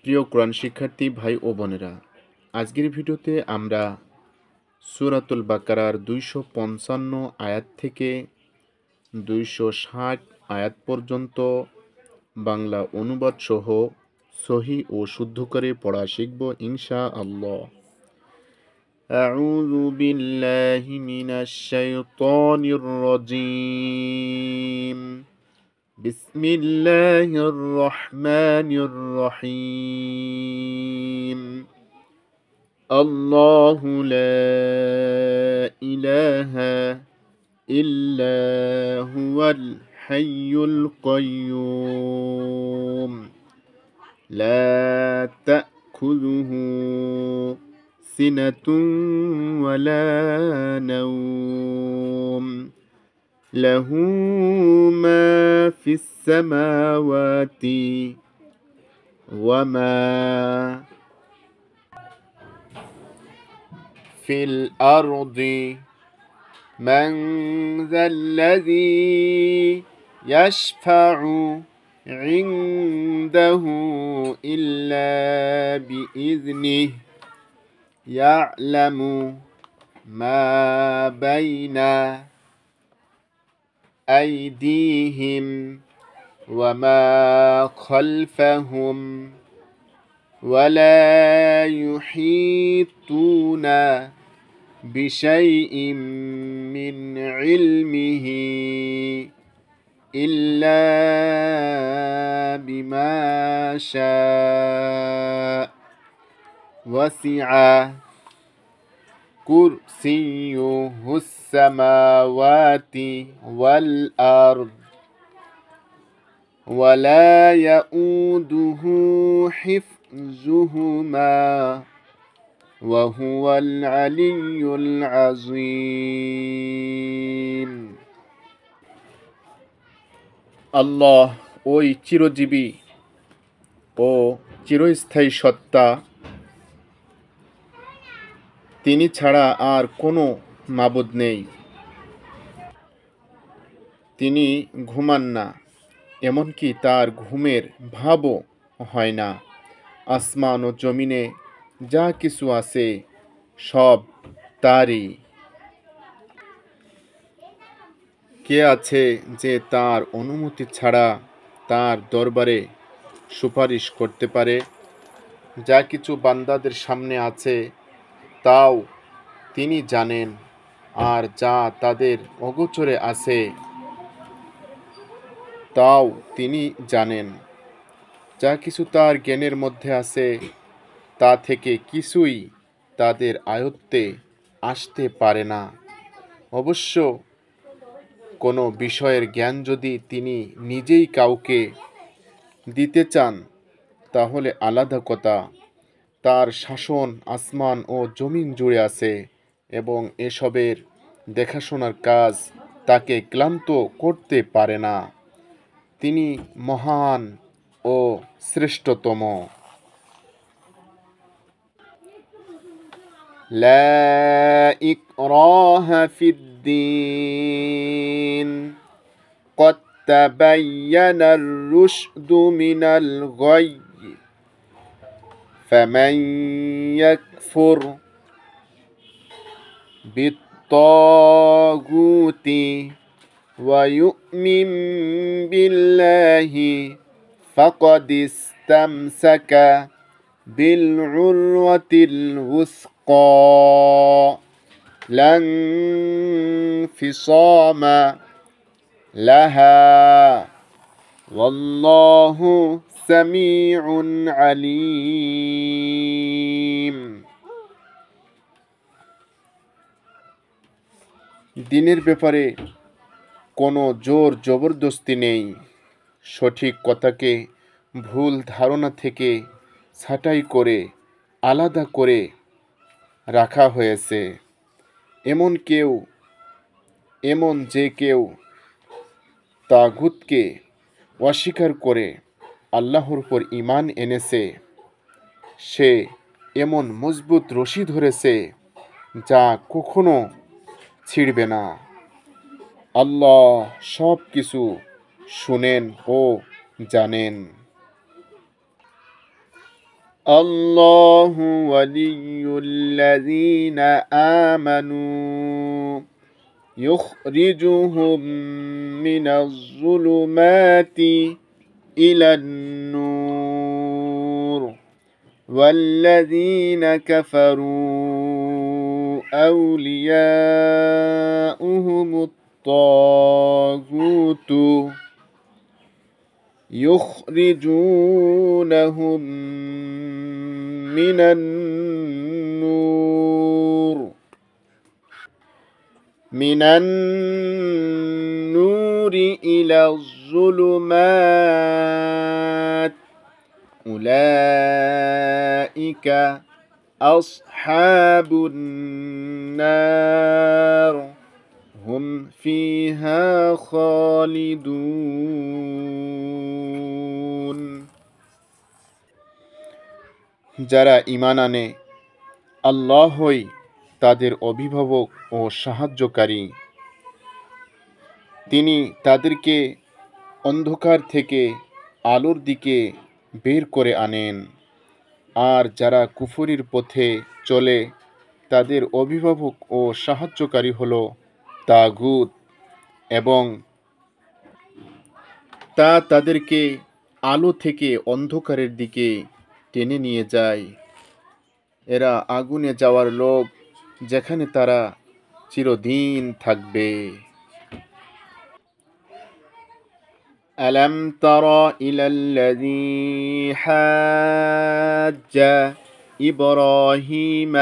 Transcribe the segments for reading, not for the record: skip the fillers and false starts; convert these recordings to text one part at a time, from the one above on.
প্রিয় কোরআন শিক্ষার্থী ভাই ও বোনেরা, আজকের ভিডিওতে আমরা সূরাতুল বাকারার 255 আয়াত থেকে 260 আয়াত পর্যন্ত বাংলা অনুবাদ সহ সহিহ ও শুদ্ধ করে পড়া শিখব ইনশাআল্লাহ। আউযু বিল্লাহি মিনাশ শাইতানির রাজীম। বিসমিল্লাহির রহমানির রহিম। আল্লাহু লা ইলাহা ইল্লা হুয়াল হাইয়ুল কাইয়্যুম লা তা'খুযুহু সিনাতুন ওয়ালা নাওম লাহু মা ফিস সামাওয়াতি ওয়া মা ফিল আরদি মান যাল্লাযী ইয়াশফা'ু ইনদাহু ইল্লা বিইযনিহি ইয়া'লামু মা বাইনা আইদিহিম ওয়া মা খালফাহুম ولا يحيطون بشيء من علمه إلا بما شاء وسع كرسيه السماوات والأرض ولا يؤوده حفظهما وهو العلي العظيم। আল্লাহ ওই চিরজীবী ও চিরস্থায়ী সত্তা, তিনি ছাড়া আর কোনো মাবুদ নেই। তিনি ঘুমান না, এমনকি তার ঘুমের ভাবও হয় না। আসমান ও জমিনে যা কিছু আছে সব তারই। কে আছে যে তার অনুমতি ছাড়া তার দরবারে সুপারিশ করতে পারে? যা কিছু বান্দাদের সামনে আছে তাও তিনি জানেন, আর যা তাদের অগোচরে আছে তাও তিনি জানেন। যা কিছু তার জ্ঞানের মধ্যে আছে তা থেকে কিছুই তাদের আয়ত্তে আসতে পারে না। অবশ্য কোনো বিষয়ের জ্ঞান যদি তিনি নিজেই কাউকে দিতে চান তাহলে আলাদা কথা। তার শাসন আসমান ও জমিন জুড়ে আছে এবং এসবের দেখাশোনার কাজ তাকে ক্লান্ত করতে পারে না। তিনি মহান ও শ্রেষ্ঠতম। লা ইকরাহা ফিদ্দীন ক্বাদ তাবায়্যানার রুশদু মিনাল গায়্য ফামান ইয়াকফুর বিত্তাগুতি ওয়া ইউমিন বিল্লাহি ফাকাদ ইসতামসাকা বিল উরওয়াতিল উসকা লা ইনফিসামা লাহা ওয়াল্লাহু সামিউন আলীম। দিনের ব্যাপারে কোনো জোর জবরদস্তি নেই। সঠিক কথাকে ভুল ধারণা থেকে ছাঁটাই করে আলাদা করে রাখা হয়েছে। এমন যে কেউ তাগুতকে অস্বীকার করে আল্লাহর উপর ঈমান এনেছে, সে এমন মজবুত রশি ধরেছে যা কখনো ছিঁড়বে না। আল্লাহ সব কিছু শুনেন ও জানেন। الله ولي الذين آمنوا يخرجهم من الظلمات إلى النور والذين كفروا أولياؤهم الطاغوت يخرجونهم من النور إلى الظلمات أولئك أصحاب النار هم فيها خالدون যারা ঈমান আনে আল্লাহই তাদের অভিভাবক ও সাহায্যকারী। তিনি তাদেরকে অন্ধকার থেকে আলোর দিকে বের করে আনেন। আর যারা কুফরির পথে চলে তাদের অভিভাবক ও সাহায্যকারী হলো তাগুত, এবং তা তাদেরকে আলো থেকে অন্ধকারের দিকে টেনে নিয়ে যায়। এরা আগুনে যাওয়ার লোক, যেখানে তারা চিরদিন থাকবে। ألم تر إلى الذي حاج إبراهيم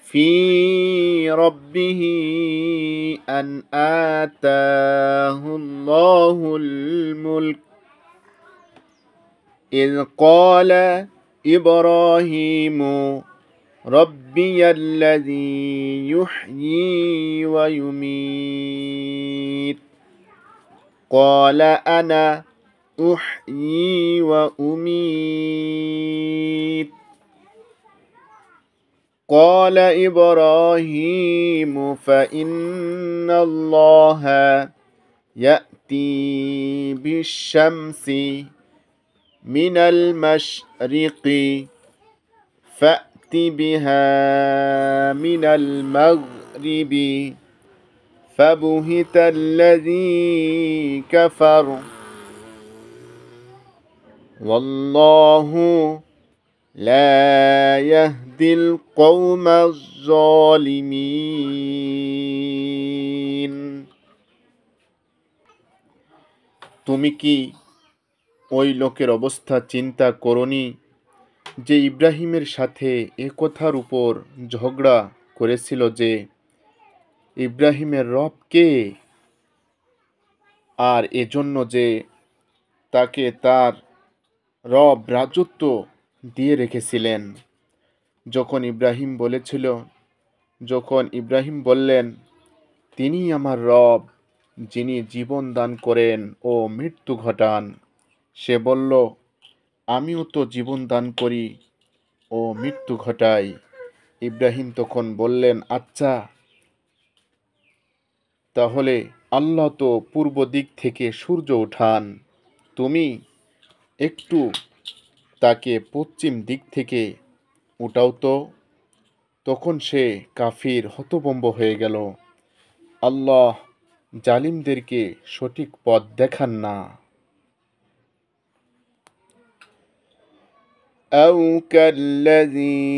في ربه أن آتاه الله الملك إذ قال إبراهيم ربي الذي يحيي ويميت قال أنا أحيي وأميت قال إبراهيم فإن الله يأتي بالشمس من المشرق فأت بها من المغرب فبهت الذي كفر والله لا يهدي القوم الظالمين তুমি কি ওই লোকের অবস্থা চিন্তা করনি যে ইব্রাহিমের সাথে এ কথার উপর ঝগড়া করেছিল যে ইব্রাহিমের রব কে, আর এজন্য যে তাকে তার রব রাজত্ব দিয়ে রেখেছিলেন। যখন ইব্রাহিম বললেন তিনি আমার রব, যিনি জীবন দান করেন ও মৃত্যু ঘটান, সে বলল আমিও তো জীবন দান করি ও মৃত্যু ঘটাই। ইব্রাহিম তখন বললেন আচ্ছা, তাহলে আল্লাহ তো পূর্ব দিক থেকে সূর্য উঠান, তুমি একটু তাকে পশ্চিম দিক থেকে উঠাও তো। তখন সে কাফির হতভম্ব হয়ে গেল। আল্লাহ জালিমদেরকে সঠিক পথ দেখান না। أو كالذي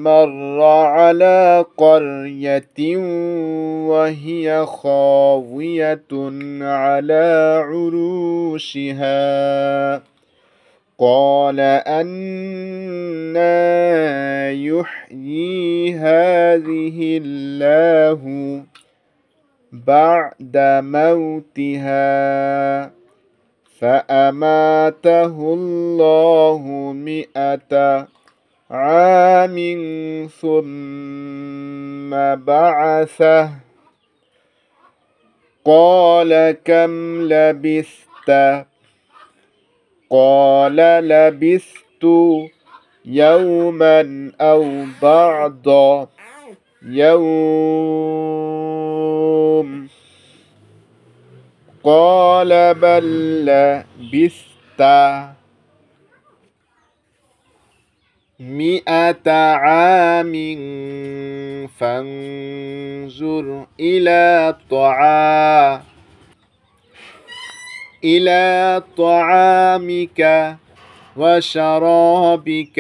مر على قرية وهي خاوية على عروشها قال أنى يحيي هذه الله بعد موتها فأماته الله 100 عام ثم بعثه قال كم لبثت قال لبثت يوما أو بعض يوم قال بل لبثت مئة عام فانظر إلى طعامك وشرابك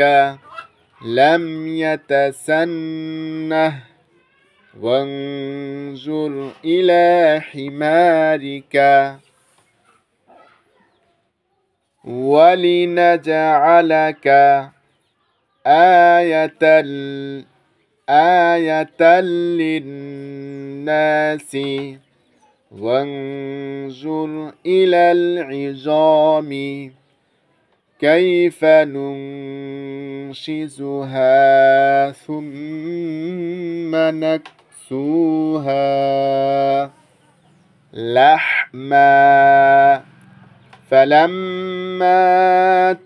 لم يتسنه وانظر إلى حمارك ولنجعلك آية للناس وانظر إلى العظام كيف ننشزها ثم نكسوها لحما فلما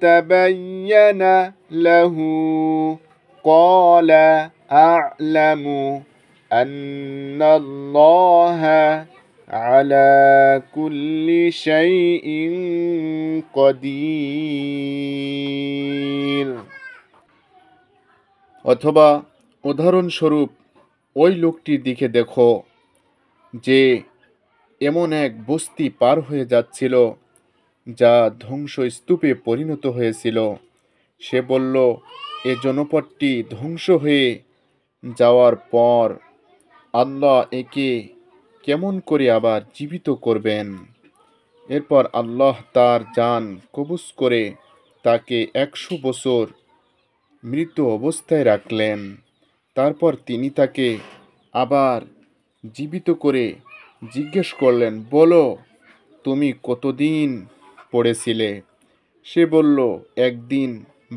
تبين له قال أعلم أن الله على كل شيء قدير। অথবা উদাহরণস্বরূপ ওই লোকটির দিকে দেখো যে এমন এক বস্তি পার হয়ে যাচ্ছিল যা ধ্বংসস্তূপে পরিণত হয়েছিল। সে বলল, এ জনপদটি ধ্বংস হয়ে যাওয়ার পর আল্লাহ একে কেমন করে আবার জীবিত করবেন। এরপর আল্লাহ তার জান কবজ করে তাকে 100 বছর মৃত অবস্থায় রাখলেন। তারপর তিনি তাকে আবার জীবিত করে জিজ্ঞেস করলেন, বলো তুমি কতদিন পড়েছিলে? সে বলল, একদিন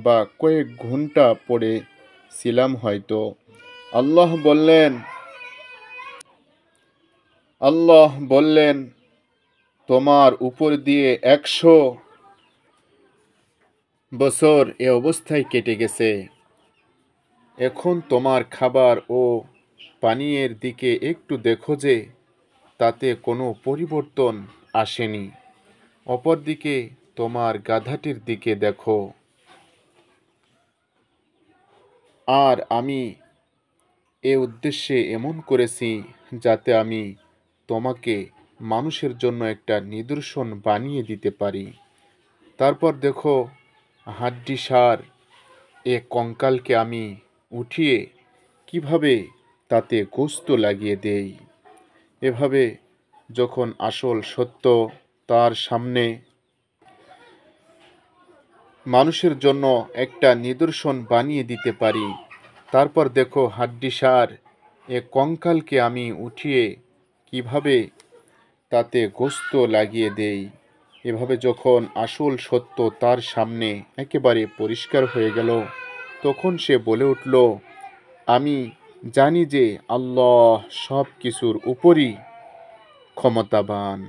বা কয়েক ঘন্টা পড়েছিলাম হয়তো। আল্লাহ বললেন, তোমার উপর দিয়ে 100 বছর এ অবস্থায় কেটে গেছে। এখন তোমার খাবার ও পানীয়ের দিকে একটু দেখো যে তাতে কোনো পরিবর্তন আসেনি। অপরদিকে তোমার গাধাটির দিকে দেখো। আর আমি এ উদ্দেশ্যে এমন করেছি যাতে আমি তোমাকে মানুষের জন্য একটা নিদর্শন বানিয়ে দিতে পারি। তারপর দেখো, হাড্ডিসার এ কঙ্কালকে আমি উঠিয়ে কিভাবে তাতে গোস্ত লাগিয়ে দেই। এভাবে যখন আসল সত্য তার সামনে মানুষের জন্য একটা নিদর্শন বানিয়ে দিতে পারি। তারপর দেখো, হাড্ডিসার এ কঙ্কালকে আমি উঠিয়ে কিভাবে তাতে গোস্ত লাগিয়ে দেই। এভাবে যখন আসল সত্য তার সামনে একেবারে পরিষ্কার হয়ে গেল, তখন সে বলে উঠল, আমি জানি যে আল্লাহ সব কিছুর উপরই ক্ষমতাবান।